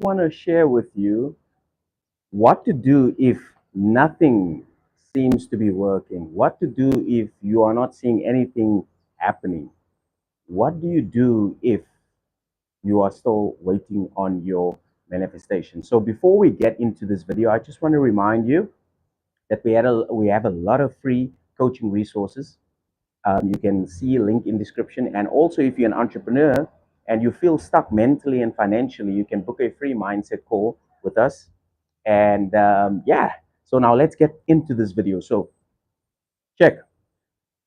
want to share with you what to do if nothing seems to be working, what to do if you are not seeing anything happening. What do you do if you are still waiting on your manifestation? So before we get into this video, I just want to remind you that we have a lot of free coaching resources. You can see a link in description. And also, if you're an entrepreneur and you feel stuck mentally and financially, you can book a free mindset call with us. And yeah, so now let's get into this video. So check.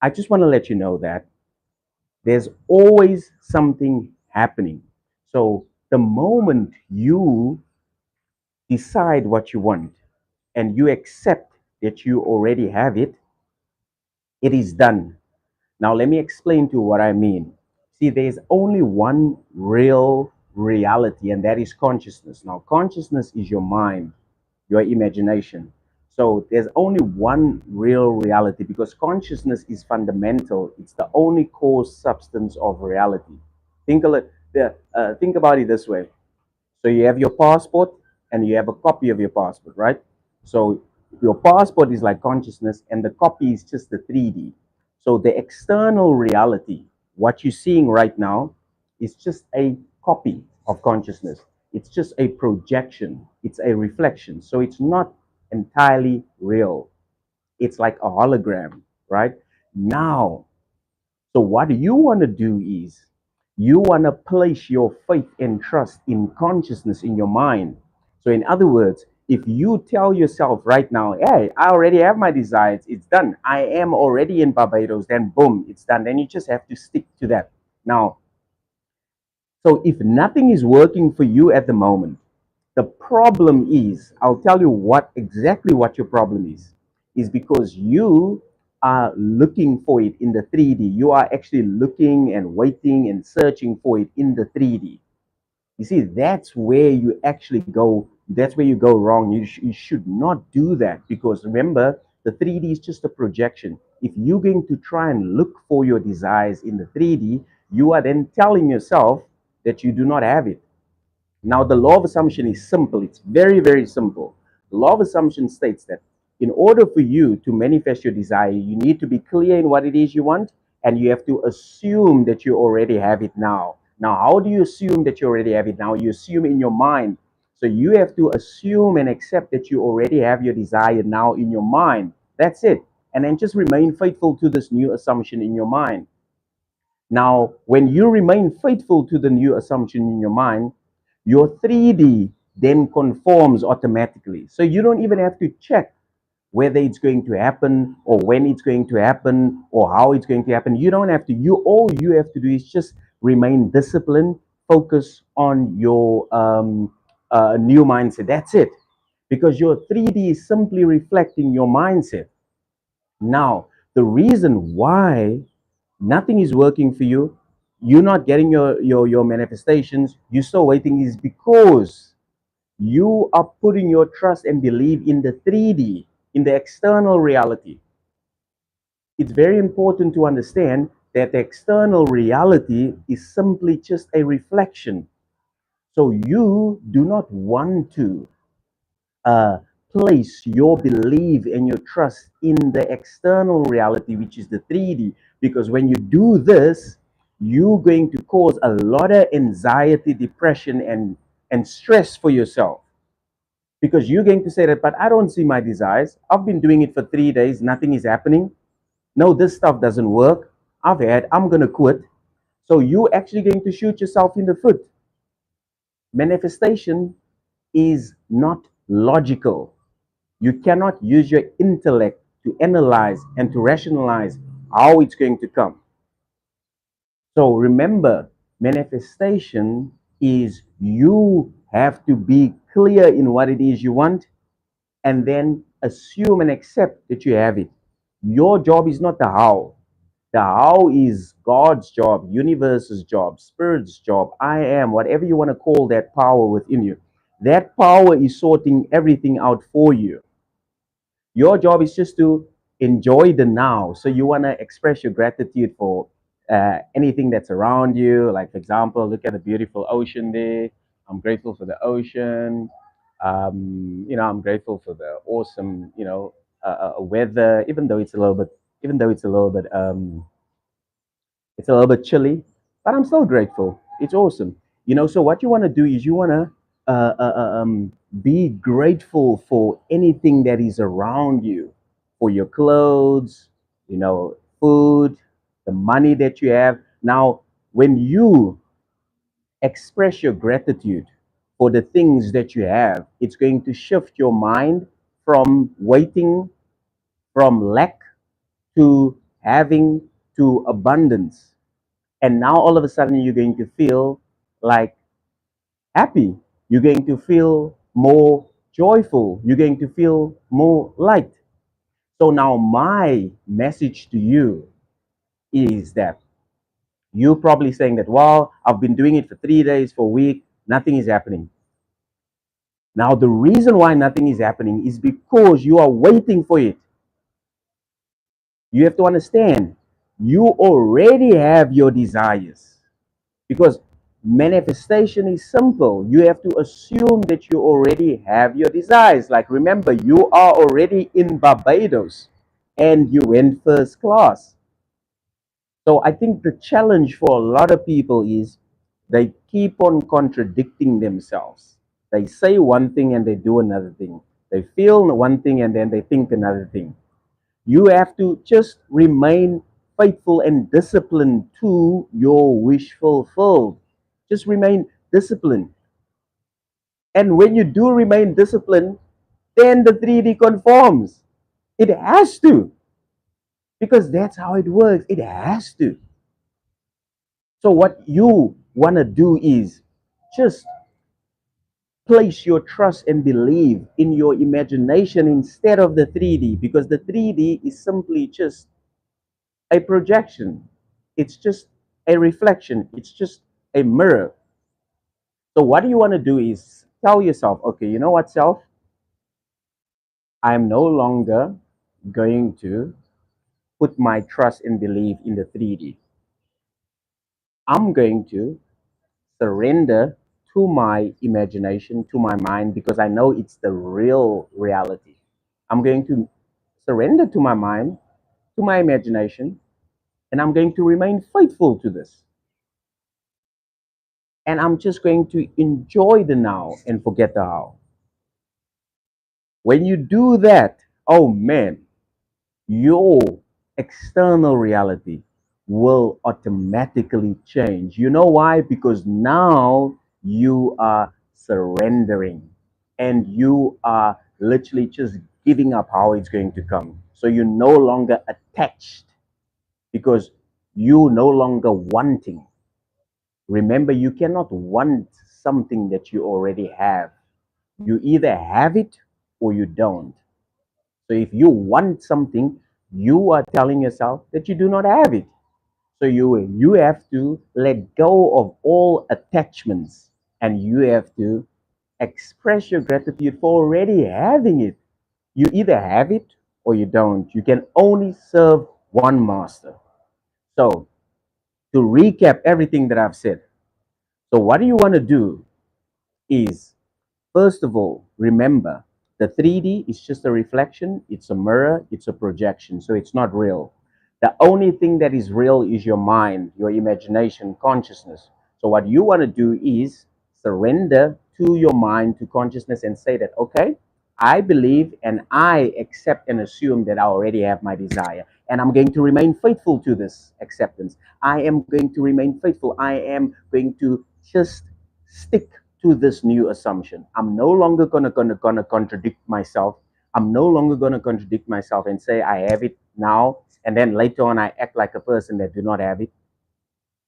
I just want to let you know that there's always something happening. So the moment you decide what you want and you accept that you already have it, it is done. Now, let me explain to you what I mean. See, there's only one real reality, and that is consciousness. Now, consciousness is your mind, your imagination. So, there's only one real reality because consciousness is fundamental. It's the only core substance of reality. Think about it this way. So, you have your passport and you have a copy of your passport, right? So, your passport is like consciousness, and the copy is just the 3D. So the external reality, what you're seeing right now, is just a copy of consciousness. It's just a projection. It's a reflection. So it's not entirely real. It's like a hologram, right? Now, so what you want to do is you want to place your faith and trust in consciousness in your mind. So, in other words, if you tell yourself right now, hey, I already have my desires, it's done. I am already in Barbados, then boom, it's done. Then you just have to stick to that. Now, so if nothing is working for you at the moment, the problem is, I'll tell you exactly what your problem is because you are looking for it in the 3D. You are actually looking and waiting and searching for it in the 3D. You see, that's where you go wrong. You should not do that because remember, the 3D is just a projection. If you're going to try and look for your desires in the 3D, you are then telling yourself that you do not have it. Now, the law of assumption is simple. It's very, very simple. The law of assumption states that in order for you to manifest your desire, you need to be clear in what it is you want, and you have to assume that you already have it now. Now, how do you assume that you already have it now? You assume in your mind. So you have to assume and accept that you already have your desire now in your mind. That's it. And then just remain faithful to this new assumption in your mind. Now, when you remain faithful to the new assumption in your mind, your 3D then conforms automatically. So you don't even have to check whether it's going to happen or when it's going to happen or how it's going to happen. You don't have to. All you have to do is just remain disciplined, focus on your new mindset. That's it. Because your 3D is simply reflecting your mindset. Now, the reason why nothing is working for you, you're not getting your manifestations, you're still waiting, is because you are putting your trust and belief in the 3D, in the external reality. It's very important to understand that the external reality is simply just a reflection. So you do not want to uh, place your belief and your trust in the external reality, which is the 3D. Because when you do this, you're going to cause a lot of anxiety, depression, and stress for yourself. Because you're going to say that, but I don't see my desires. I've been doing it for 3 days, nothing is happening. No, this stuff doesn't work. I'm going to quit. So you're actually going to shoot yourself in the foot. Manifestation is not logical. You cannot use your intellect to analyze and to rationalize how it's going to come. So remember, manifestation is you have to be clear in what it is you want and then assume and accept that you have it. Your job is not the how. The how is God's job, universe's job, spirit's job, I am, whatever you want to call that power within you. That power is sorting everything out for you. Your job is just to enjoy the now. So you want to express your gratitude for anything that's around you. Like, for example, look at the beautiful ocean there. I'm grateful for the ocean. I'm grateful for the awesome, weather. Even though it's a little bit chilly, but I'm still grateful. It's awesome. So what you want to do is you want to be grateful for anything that is around you, for your clothes, food, the money that you have. Now, when you express your gratitude for the things that you have, it's going to shift your mind from waiting, from lack to having to abundance. And now all of a sudden you're going to feel like happy. You're going to feel more joyful. You're going to feel more light. So now my message to you is that you're probably saying that, well, I've been doing it for 3 days, for a week, nothing is happening. Now, the reason why nothing is happening is because you are waiting for it. You have to understand, you already have your desires. Because manifestation is simple. You have to assume that you already have your desires. Like, remember, you are already in Barbados and you went first class. So I think the challenge for a lot of people is they keep on contradicting themselves. They say one thing and they do another thing. They feel one thing and then they think another thing. You have to just remain faithful and disciplined to your wish fulfilled. Just remain disciplined. And when you do remain disciplined, then the 3D conforms. It has to, because that's how it works. It has to. So what you want to do is just place your trust and believe in your imagination instead of the 3D, because the 3D is simply just a projection. It's just a reflection. It's just a mirror. So what you want to do is tell yourself, okay, you know what, self? I'm no longer going to put my trust and belief in the 3D. I'm going to surrender to my imagination, to my mind, because I know it's the real reality. I'm going to surrender to my mind, to my imagination, and I'm going to remain faithful to this. And I'm just going to enjoy the now and forget the how. When you do that, oh man, your external reality will automatically change. You know why? Because now you are surrendering and you are literally just giving up how it's going to come. So you're no longer attached because you no longer wanting. Remember, you cannot want something that you already have. You either have it or you don't. So if you want something, you are telling yourself that you do not have it. So you have to let go of all attachments and you have to express your gratitude for already having it. You either have it or you don't. You can only serve one master. So to recap everything that I've said, so what do you want to do is, first of all, remember the 3D is just a reflection, it's a mirror, it's a projection, so it's not real. The only thing that is real is your mind, your imagination, consciousness. So, what you want to do is surrender to your mind, to consciousness, and say that, okay, I believe and I accept and assume that I already have my desire. And I'm going to remain faithful to this acceptance. I am going to remain faithful. I am going to just stick to this new assumption. I'm no longer gonna contradict myself. I'm no longer gonna contradict myself and say I have it now, and then later on I act like a person that do not have it,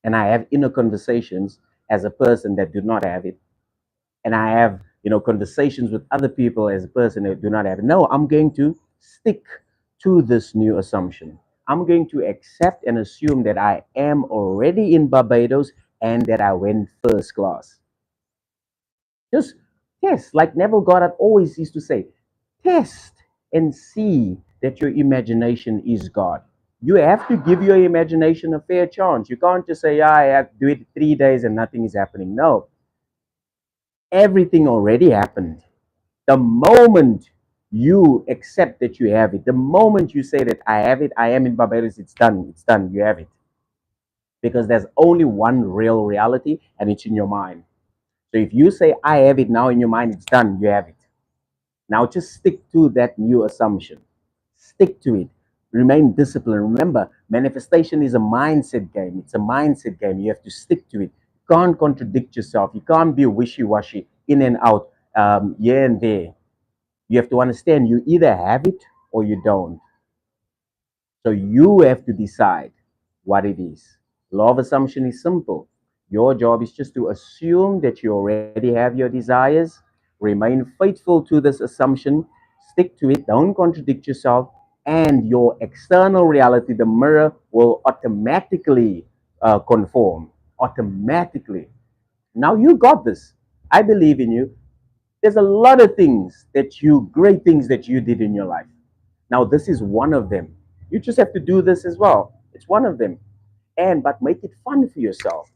and I have inner conversations as a person that do not have it, and I have conversations with other people as a person that do not have it. No, I'm going to stick to this new assumption. I'm going to accept and assume that I am already in Barbados and that I went first class. Just test, like Neville Goddard always used to say, test and see that your imagination is God. You have to give your imagination a fair chance. You can't just say, yeah, I have to do it 3 days and nothing is happening. No. everything already happened. The moment you accept that you have it, the moment you say that I have it, I am in Barbados, it's done, you have it. Because there's only one real reality, and it's in your mind. So if you say I have it now in your mind, it's done, you have it. Now just stick to that new assumption. Stick to it. Remain disciplined. Remember, manifestation is a mindset game. It's a mindset game. You have to stick to it. You can't contradict yourself. You can't be wishy-washy, in and out, here and there. You have to understand you either have it or you don't. So you have to decide what it is. Law of assumption is simple. Your job is just to assume that you already have your desires, remain faithful to this assumption, stick to it, don't contradict yourself, and your external reality, the mirror, will automatically conform. Automatically. Now you got this. I believe in you. There's a lot of things great things that you did in your life. Now, this is one of them. You just have to do this as well. It's one of them. But make it fun for yourself.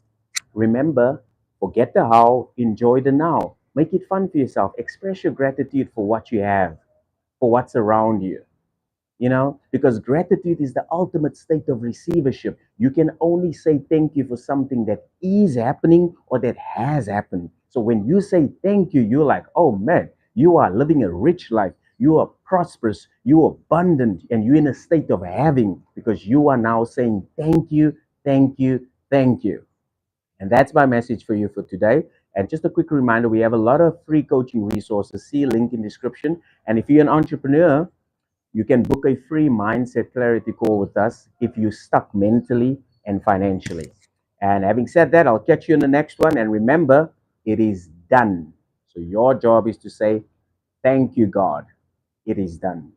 Remember, forget the how, enjoy the now. Make it fun for yourself. Express your gratitude for what you have, for what's around you. Because gratitude is the ultimate state of receivership. You can only say thank you for something that is happening or that has happened. So when you say thank you, you're like, oh man, you are living a rich life. You are prosperous, you are abundant, and you're in a state of having, because you are now saying thank you, thank you, thank you. And that's my message for you for today. And just a quick reminder, we have a lot of free coaching resources. See a link in description. And if you're an entrepreneur, you can book a free mindset clarity call with us if you're stuck mentally and financially. And having said that, I'll catch you in the next one. And remember, it is done. So your job is to say, thank you, God. It is done.